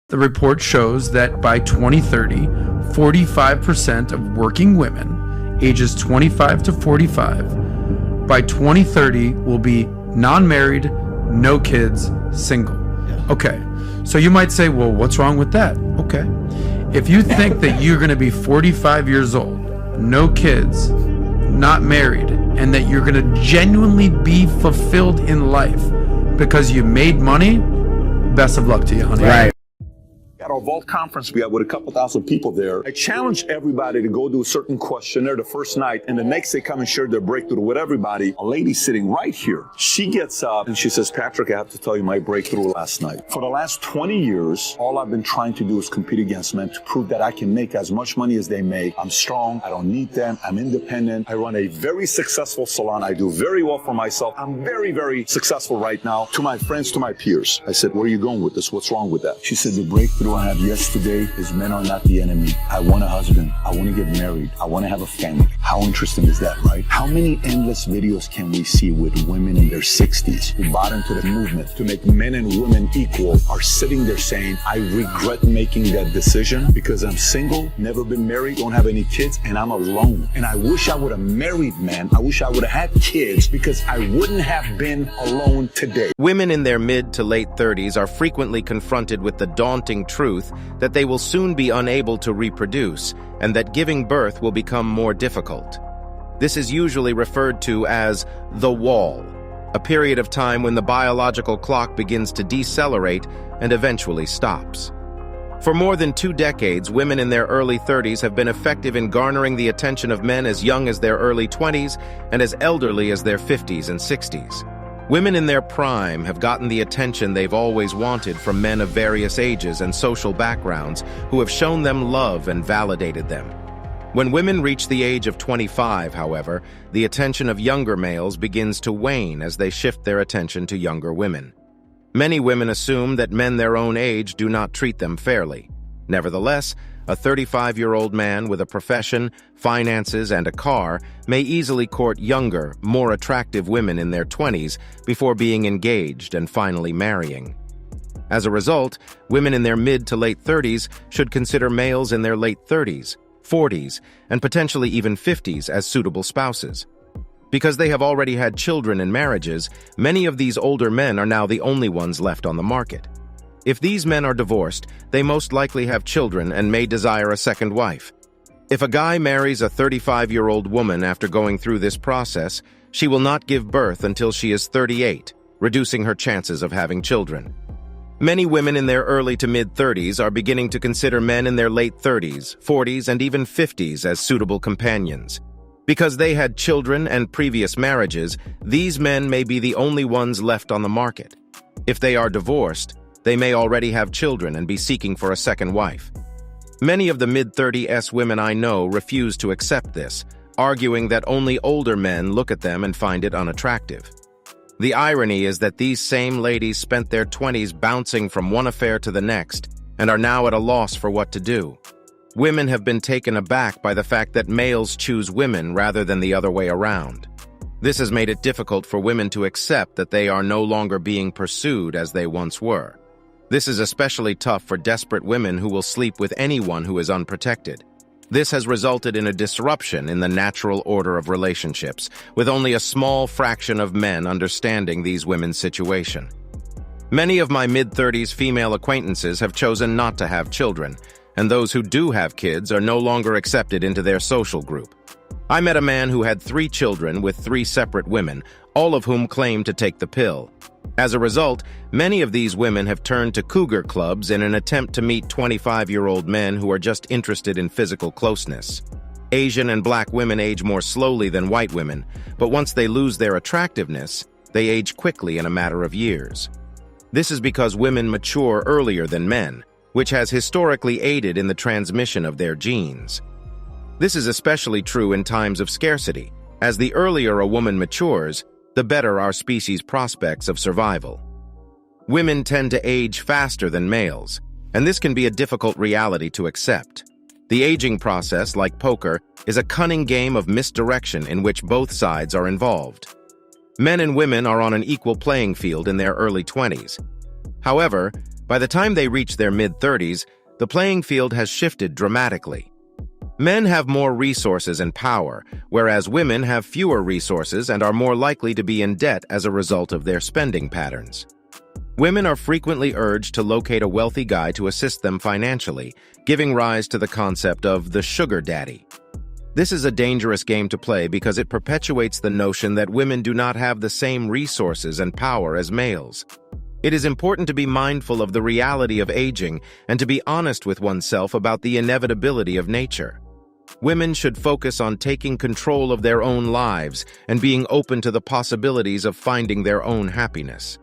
The report shows that by 2030, 45% of working women ages 25 to 45 by 2030 will be non-married, no kids, single. Okay, so you might say, well, what's wrong with that? Okay, if you think that you're going to be 45 years old, no kids, not married, and that you're going to genuinely be fulfilled in life because you made money, best of luck to you, honey. Right. At our Vault conference, we had with a couple thousand people there. I challenged everybody to go do a certain questionnaire the first night, and the next day come and share their breakthrough with everybody. A lady sitting right here, she gets up and she says, Patrick, I have to tell you my breakthrough last night. For the last 20 years, all I've been trying to do is compete against men to prove that I can make as much money as they make. I'm strong. I don't need them. I'm independent. I run a very successful salon. I do very well for myself. I'm very, very successful right now. To my friends, to my peers. I said, where are you going with this? What's wrong with that? She said, the breakthrough I have yesterday is men are not the enemy. I want a husband. I want to get married. I want to have a family. How interesting is that, right? How many endless videos can we see with women in their 60s who bought into the movement to make men and women equal are sitting there saying, I regret making that decision because I'm single, never been married, don't have any kids, and I'm alone. And I wish I would have married men. I wish I would have had kids because I wouldn't have been alone today. Women in their mid to late 30s are frequently confronted with the daunting truth that they will soon be unable to reproduce and that giving birth will become more difficult. This is usually referred to as the wall, a period of time when the biological clock begins to decelerate and eventually stops. For more than 2 decades, women in their early 30s have been effective in garnering the attention of men as young as their early 20s and as elderly as their 50s and 60s. Women in their prime have gotten the attention they've always wanted from men of various ages and social backgrounds who have shown them love and validated them. When women reach the age of 25, however, the attention of younger males begins to wane as they shift their attention to younger women. Many women assume that men their own age do not treat them fairly. Nevertheless, a 35-year-old man with a profession, finances, and a car may easily court younger, more attractive women in their 20s before being engaged and finally marrying. As a result, women in their mid to late 30s should consider males in their late 30s, 40s, and potentially even 50s as suitable spouses. Because they have already had children and marriages, many of these older men are now the only ones left on the market. If these men are divorced, they most likely have children and may desire a second wife. If a guy marries a 35-year-old woman after going through this process, she will not give birth until she is 38, reducing her chances of having children. Many women in their early to mid-30s are beginning to consider men in their late 30s, 40s, and even 50s as suitable companions. Because they had children and previous marriages, these men may be the only ones left on the market. If they are divorced, they may already have children and be seeking for a second wife. Many of the mid-30s women I know refuse to accept this, arguing that only older men look at them and find it unattractive. The irony is that these same ladies spent their 20s bouncing from one affair to the next and are now at a loss for what to do. Women have been taken aback by the fact that males choose women rather than the other way around. This has made it difficult for women to accept that they are no longer being pursued as they once were. This is especially tough for desperate women who will sleep with anyone who is unprotected. This has resulted in a disruption in the natural order of relationships, with only a small fraction of men understanding these women's situation. Many of my mid-30s female acquaintances have chosen not to have children, and those who do have kids are no longer accepted into their social group. I met a man who had 3 children with 3 separate women, all of whom claimed to take the pill. As a result, many of these women have turned to cougar clubs in an attempt to meet 25-year-old men who are just interested in physical closeness. Asian and black women age more slowly than white women, but once they lose their attractiveness, they age quickly in a matter of years. This is because women mature earlier than men, which has historically aided in the transmission of their genes. This is especially true in times of scarcity, as the earlier a woman matures, the better our species' prospects of survival. Women tend to age faster than males, and this can be a difficult reality to accept. The aging process, like poker, is a cunning game of misdirection in which both sides are involved. Men and women are on an equal playing field in their early 20s. However, By the time they reach their mid-30s, the playing field has shifted dramatically. Men have more resources and power, whereas women have fewer resources and are more likely to be in debt as a result of their spending patterns. Women are frequently urged to locate a wealthy guy to assist them financially, giving rise to the concept of the sugar daddy. This is a dangerous game to play because it perpetuates the notion that women do not have the same resources and power as males. It is important to be mindful of the reality of aging and to be honest with oneself about the inevitability of nature. Women should focus on taking control of their own lives and being open to the possibilities of finding their own happiness.